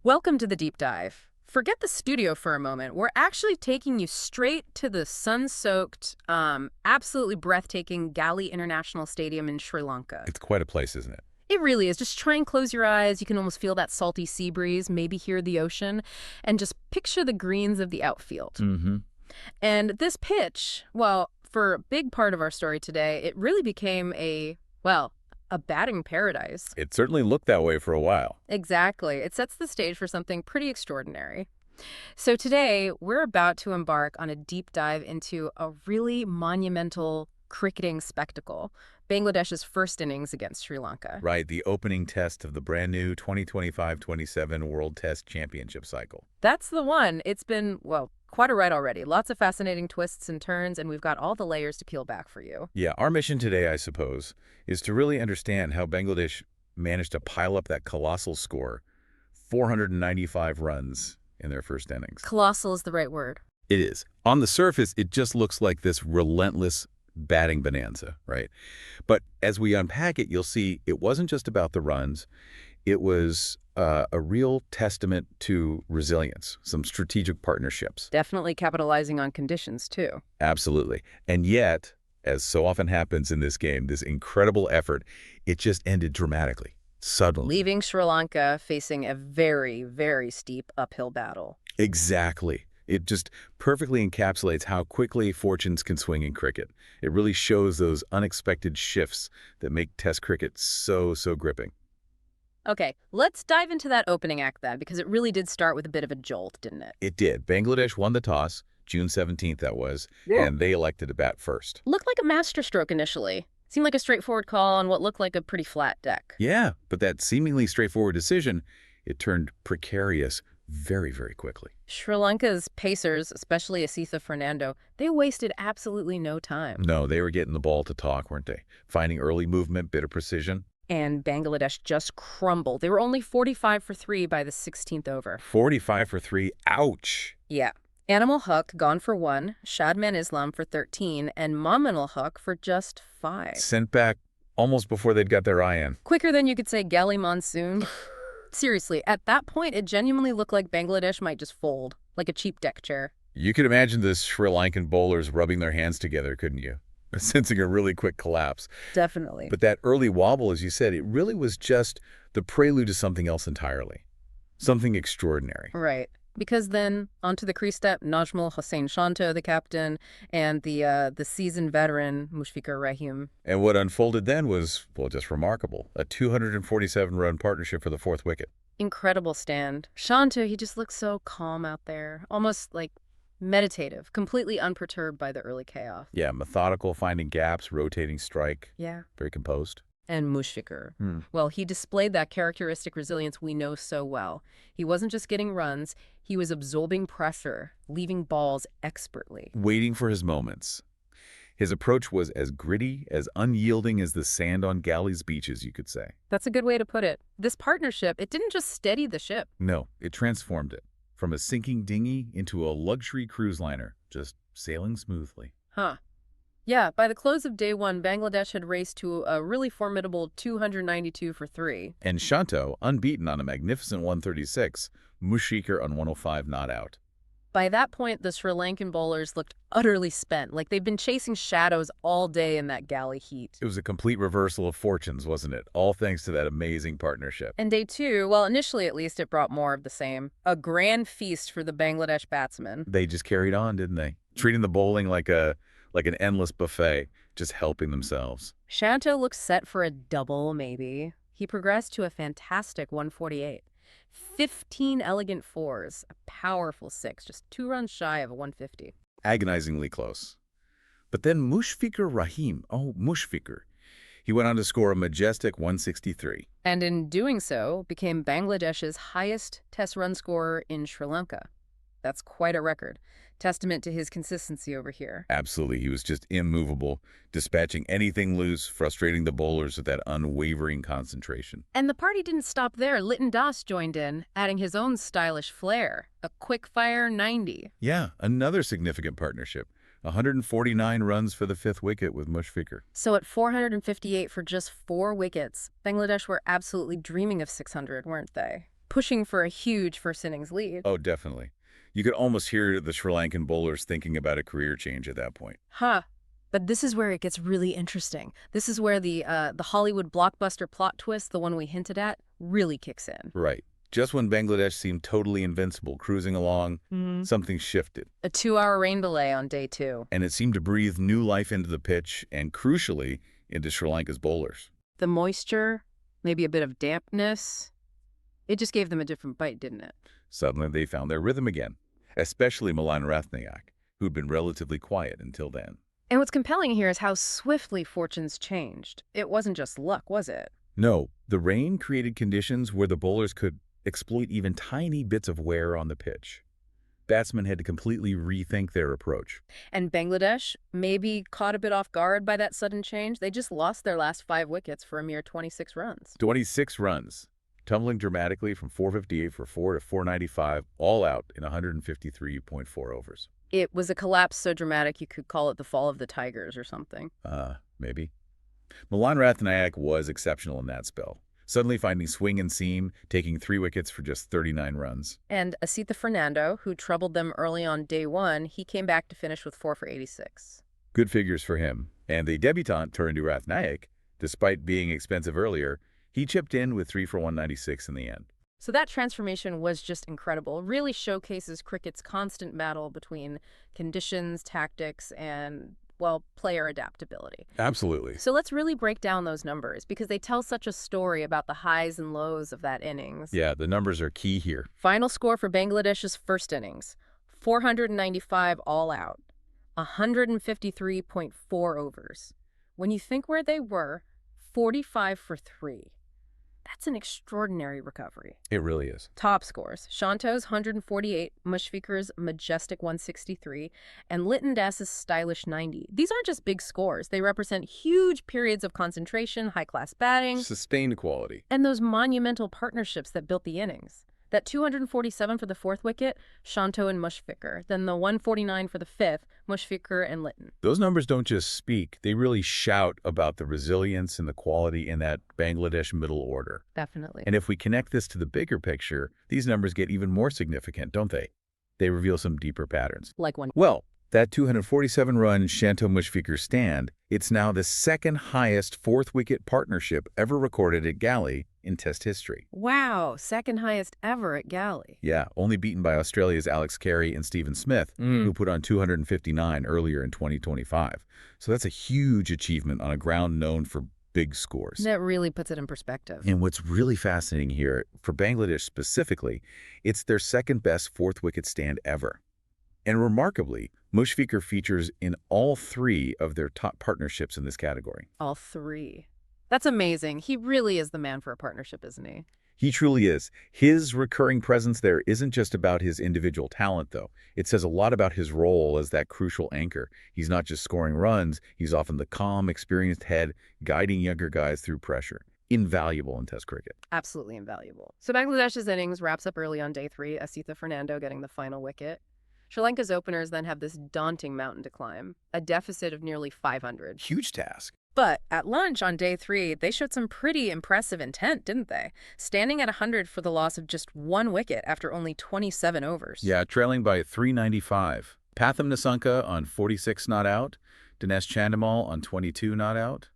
Welcome to the deep dive. Forget the studio for a moment. We're actually taking you straight to the sun-soaked, absolutely breathtaking Galle International Stadium in Sri Lanka. It's quite a place, isn't it? It really is. Just try and close your eyes. You can almost feel that salty sea breeze, maybe hear the ocean, and just picture the greens of the outfield. Mm-hmm. And this pitch, well, for a big part of our story today, it really became a batting paradise. It certainly looked that way for a while. Exactly. It sets the stage for something pretty extraordinary. So today, we're about to embark on a deep dive into a really monumental cricketing spectacle, Bangladesh's first innings against Sri Lanka. Right, the opening test of the brand new 2025-27 World Test Championship cycle. That's the one. It's been, quite a ride already. Lots of fascinating twists and turns, and we've got all the layers to peel back for you. Yeah, our mission today, I suppose, is to really understand how Bangladesh managed to pile up that colossal score, 495 runs in their first innings. Colossal is the right word. It is. On the surface, it just looks like this relentless batting bonanza, right? But as we unpack it, you'll see it wasn't just about the runs. It was a real testament to resilience, some strategic partnerships. Definitely capitalizing on conditions, too. Absolutely. And yet, as so often happens in this game, this incredible effort, it just ended dramatically, suddenly. Leaving Sri Lanka facing a very, very steep uphill battle. Exactly. It just perfectly encapsulates how quickly fortunes can swing in cricket. It really shows those unexpected shifts that make Test cricket so gripping. Okay, let's dive into that opening act then, because it really did start with a bit of a jolt, didn't it? It did. Bangladesh won the toss, June 17th that was, and they elected to bat first. Looked like a masterstroke initially. Seemed like a straightforward call on what looked like a pretty flat deck. Yeah, but that seemingly straightforward decision, it turned precarious very quickly. Sri Lanka's pacers, especially Asitha Fernando, they wasted absolutely no time. No, they were getting the ball to talk, weren't they? Finding early movement, bit of precision. And Bangladesh just crumbled. They were only 45 for 3 by the 16th over. 45 for 3, ouch! Yeah. Animal Huq gone for 1, Shadman Islam for 13, and Maminal Huq for just 5. Sent back almost before they'd got their eye in. Quicker than you could say Galley Monsoon. Seriously, at that point, it genuinely looked like Bangladesh might just fold, like a cheap deck chair. You could imagine the Sri Lankan bowlers rubbing their hands together, couldn't you? Sensing a really quick collapse. Definitely. But that early wobble, as you said, it really was just the prelude to something else entirely. Something extraordinary. Right. Because then, onto the crease step, Najmul Hossain Shanto, the captain, and the seasoned veteran, Mushfiqur Rahim. And what unfolded then was, well, just remarkable. A 247-run partnership for the fourth wicket. Incredible stand. Shanto, he just looks so calm out there, almost like meditative, completely unperturbed by the early chaos. Yeah, methodical, finding gaps, rotating strike. Yeah. Very composed. And Mushfiqur. Well, he displayed that characteristic resilience we know so well. He wasn't just getting runs, he was absorbing pressure, leaving balls expertly. Waiting for his moments. His approach was as gritty, as unyielding as the sand on Galle's beaches, you could say. That's a good way to put it. This partnership, it didn't just steady the ship. No, it transformed it. From a sinking dinghy into a luxury cruise liner, just sailing smoothly. Huh. Yeah, by the close of day one, Bangladesh had raced to a really formidable 292 for 3. And Shanto, unbeaten on a magnificent 136, Mushfiqur on 105 not out. By that point, the Sri Lankan bowlers looked utterly spent, like they'd been chasing shadows all day in that galley heat. It was a complete reversal of fortunes, wasn't it? All thanks to that amazing partnership. And day two, well, initially at least, it brought more of the same. A grand feast for the Bangladesh batsmen. They just carried on, didn't they? Treating the bowling like an endless buffet, just helping themselves. Shanto looked set for a double, maybe. He progressed to a fantastic 148. 15 elegant fours, a powerful 6, just 2 runs shy of a 150. Agonizingly close. But then Mushfiqur Rahim, Mushfiqur, he went on to score a majestic 163. And in doing so, became Bangladesh's highest test run scorer in Sri Lanka. That's quite a record. Testament to his consistency over here. Absolutely. He was just immovable, dispatching anything loose, frustrating the bowlers with that unwavering concentration. And the party didn't stop there. Litton Das joined in, adding his own stylish flair. A quick-fire 90. Yeah, another significant partnership. 149 runs for the fifth wicket with Mushfiqur. So at 458 for just 4 wickets, Bangladesh were absolutely dreaming of 600, weren't they? pushing for a huge first innings lead. Oh, definitely. You could almost hear the Sri Lankan bowlers thinking about a career change at that point. Huh. But this is where it gets really interesting. This is where the Hollywood blockbuster plot twist, the one we hinted at, really kicks in. Right. Just when Bangladesh seemed totally invincible, cruising along, something shifted. A 2-hour rain delay on day 2. And it seemed to breathe new life into the pitch and, crucially, into Sri Lanka's bowlers. The moisture, maybe a bit of dampness, it just gave them a different bite, didn't it? Suddenly they found their rhythm again, especially Milan Rathnayake, who'd been relatively quiet until then. And what's compelling here is how swiftly fortunes changed. It wasn't just luck, was it? No, the rain created conditions where the bowlers could exploit even tiny bits of wear on the pitch. Batsmen had to completely rethink their approach. And Bangladesh, maybe caught a bit off guard by that sudden change. They just lost their last 5 wickets for a mere 26 runs. 26 runs, tumbling dramatically from 458 for 4 to 495, all out in 153.4 overs. It was a collapse so dramatic you could call it the fall of the Tigers or something. Maybe. Milan Rathnayake was exceptional in that spell, suddenly finding swing and seam, taking 3 wickets for just 39 runs. And Asitha Fernando, who troubled them early on day 1, he came back to finish with 4 for 86. Good figures for him. And the debutant turned to Rathnayake, despite being expensive earlier, he chipped in with 3 for 196 in the end. So that transformation was just incredible. It really showcases cricket's constant battle between conditions, tactics, and, well, player adaptability. Absolutely. So let's really break down those numbers because they tell such a story about the highs and lows of that innings. Yeah, the numbers are key here. Final score for Bangladesh's first innings, 495 all out, 153.4 overs. When you think where they were, 45 for 3. That's an extraordinary recovery. It really is. Top scores: Shanto's 148, Mushfiqur's majestic 163, and Litton Das's stylish 90. These aren't just big scores. They represent huge periods of concentration, high-class batting, Sustained quality. and those monumental partnerships that built the innings. That 247 for the 4th wicket, Shanto and Mushfiqur. Then the 149 for the 5th, Mushfiqur and Litton. Those numbers don't just speak, they really shout about the resilience and the quality in that Bangladesh middle order. Definitely. And if we connect this to the bigger picture, these numbers get even more significant, don't they? They reveal some deeper patterns. Like one. Well, that 247-run Shanto-Mushfiqur stand, it's now the second highest 4th wicket partnership ever recorded at Galle in Test history. Wow, second highest ever at Galle. Yeah, only beaten by Australia's Alex Carey and Stephen Smith, who put on 259 earlier in 2025. So that's a huge achievement on a ground known for big scores. That really puts it in perspective. And what's really fascinating here, for Bangladesh specifically, it's their second best 4th wicket stand ever. And remarkably, Mushfiqur features in all 3 of their top partnerships in this category. All 3. That's amazing. He really is the man for a partnership, isn't he? He truly is. His recurring presence there isn't just about his individual talent, though. It says a lot about his role as that crucial anchor. He's not just scoring runs, he's often the calm, experienced head, guiding younger guys through pressure. Invaluable in Test cricket. Absolutely invaluable. So Bangladesh's innings wraps up early on day 3, Asitha Fernando getting the final wicket. Sri Lanka's openers then have this daunting mountain to climb, a deficit of nearly 500. Huge task. But at lunch on day 3, they showed some pretty impressive intent, didn't they? Standing at 100 for the loss of just 1 wicket after only 27 overs. Yeah, trailing by 395. Pathum Nissanka on 46 not out. Dinesh Chandimal on 22 not out.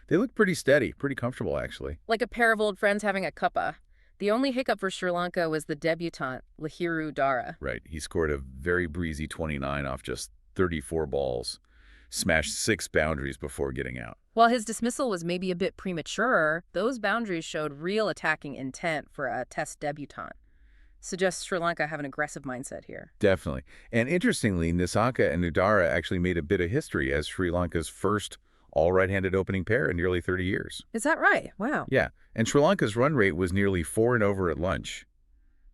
They look pretty steady, pretty comfortable, actually. Like a pair of old friends having a cuppa. The only hiccup for Sri Lanka was the debutant, Lahiru Dara. Right. He scored a very breezy 29 off just 34 balls. Smashed 6 boundaries before getting out. While his dismissal was maybe a bit premature, those boundaries showed real attacking intent for a Test debutant. Suggests Sri Lanka have an aggressive mindset here. Definitely. And interestingly, Nissanka and Udara actually made a bit of history as Sri Lanka's first all-right-handed opening pair in nearly 30 years. Is that right? Wow. Yeah, and Sri Lanka's run rate was nearly 4 and over at lunch.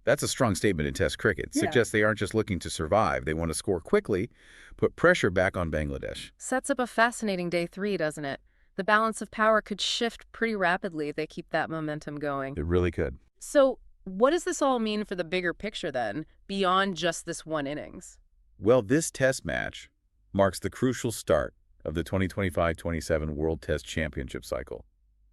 That's a strong statement in Test cricket. It suggests they aren't just looking to survive. They want to score quickly, put pressure back on Bangladesh. Sets up a fascinating day 3, doesn't it? The balance of power could shift pretty rapidly if they keep that momentum going. It really could. So what does this all mean for the bigger picture then, beyond just this one innings? Well, this Test match marks the crucial start of the 2025-27 World Test Championship cycle,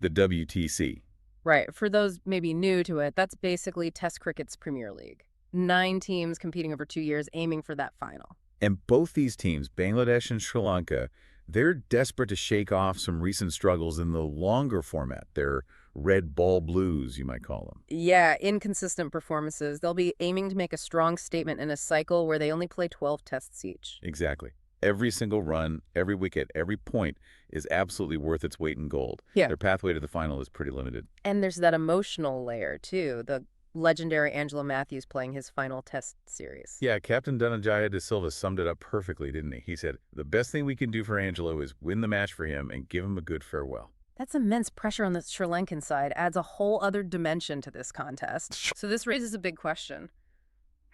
the WTC. Right. For those maybe new to it, that's basically Test cricket's Premier League. 9 teams competing over 2 years, aiming for that final. And both these teams, Bangladesh and Sri Lanka, they're desperate to shake off some recent struggles in the longer format. Their red ball blues, you might call them. Yeah, inconsistent performances. They'll be aiming to make a strong statement in a cycle where they only play 12 tests each. Exactly. Every single run, every wicket, every point is absolutely worth its weight in gold. Yeah. Their pathway to the final is pretty limited. And there's that emotional layer, too. The legendary Angelo Matthews playing his final test series. Yeah, Captain Dhananjaya de Silva summed it up perfectly, didn't he? He said, the best thing we can do for Angelo is win the match for him and give him a good farewell. That's immense pressure on the Sri Lankan side, adds a whole other dimension to this contest. So this raises a big question.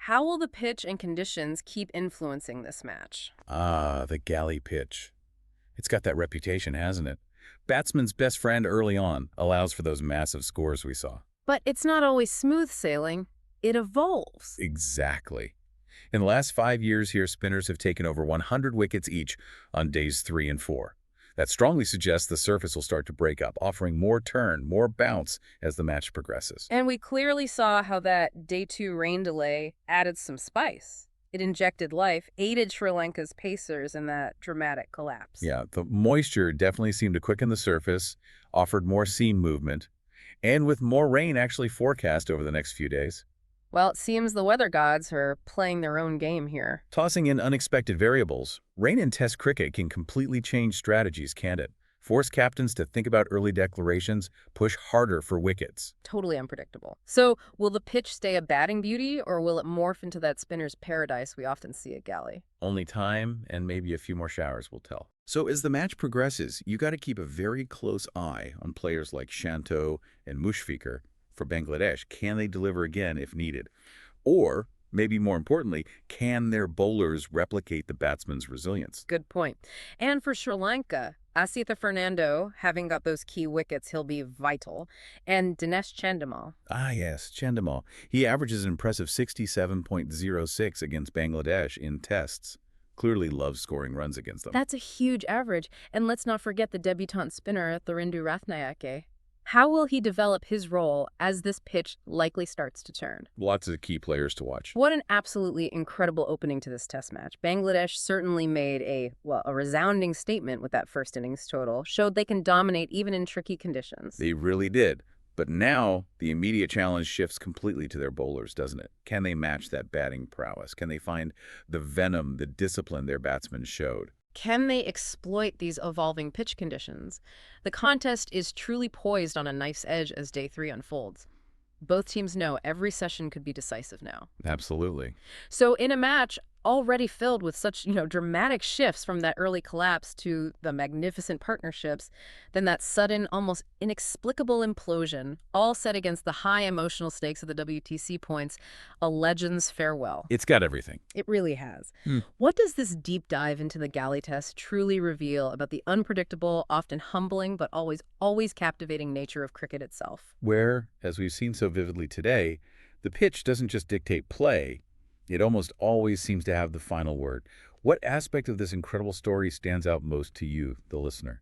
How will the pitch and conditions keep influencing this match? Ah, the Galle pitch. It's got that reputation, hasn't it? Batsman's best friend early on allows for those massive scores we saw. But it's not always smooth sailing. It evolves. Exactly. In the last 5 years here, spinners have taken over 100 wickets each on days 3 and 4. That strongly suggests the surface will start to break up, offering more turn, more bounce as the match progresses. And we clearly saw how that day 2 rain delay added some spice. It injected life, aided Sri Lanka's pacers in that dramatic collapse. Yeah, the moisture definitely seemed to quicken the surface, offered more seam movement, and with more rain actually forecast over the next few days. Well, it seems the weather gods are playing their own game here. Tossing in unexpected variables, rain in Test cricket can completely change strategies, can't it? Force captains to think about early declarations, push harder for wickets. Totally unpredictable. So, will the pitch stay a batting beauty, or will it morph into that spinner's paradise we often see at Galle? Only time and maybe a few more showers will tell. So as the match progresses, you got to keep a very close eye on players like Shanto and Mushfiqur for Bangladesh. Can they deliver again if needed? Or, maybe more importantly, can their bowlers replicate the batsman's resilience? Good point. And for Sri Lanka, Asitha Fernando, having got those key wickets, he'll be vital. And Dinesh Chandimal. Ah, yes, Chandimal. He averages an impressive 67.06 against Bangladesh in tests. Clearly loves scoring runs against them. That's a huge average. And let's not forget the debutant spinner, Milan Rathnayake. How will he develop his role as this pitch likely starts to turn? Lots of key players to watch. What an absolutely incredible opening to this test match. Bangladesh certainly made a resounding statement with that first innings total, showed they can dominate even in tricky conditions. They really did. But now the immediate challenge shifts completely to their bowlers, doesn't it? Can they match that batting prowess? Can they find the venom, the discipline their batsmen showed? Can they exploit these evolving pitch conditions? The contest is truly poised on a knife's edge as day 3 unfolds. Both teams know every session could be decisive now. Absolutely. So in a match already filled with such, dramatic shifts from that early collapse to the magnificent partnerships, then that sudden, almost inexplicable implosion, all set against the high emotional stakes of the WTC points, a legend's farewell. It's got everything. It really has. What does this deep dive into the Galle test truly reveal about the unpredictable, often humbling, but always captivating nature of cricket itself? Where, as we've seen so vividly today, the pitch doesn't just dictate play, it almost always seems to have the final word. What aspect of this incredible story stands out most to you, the listener?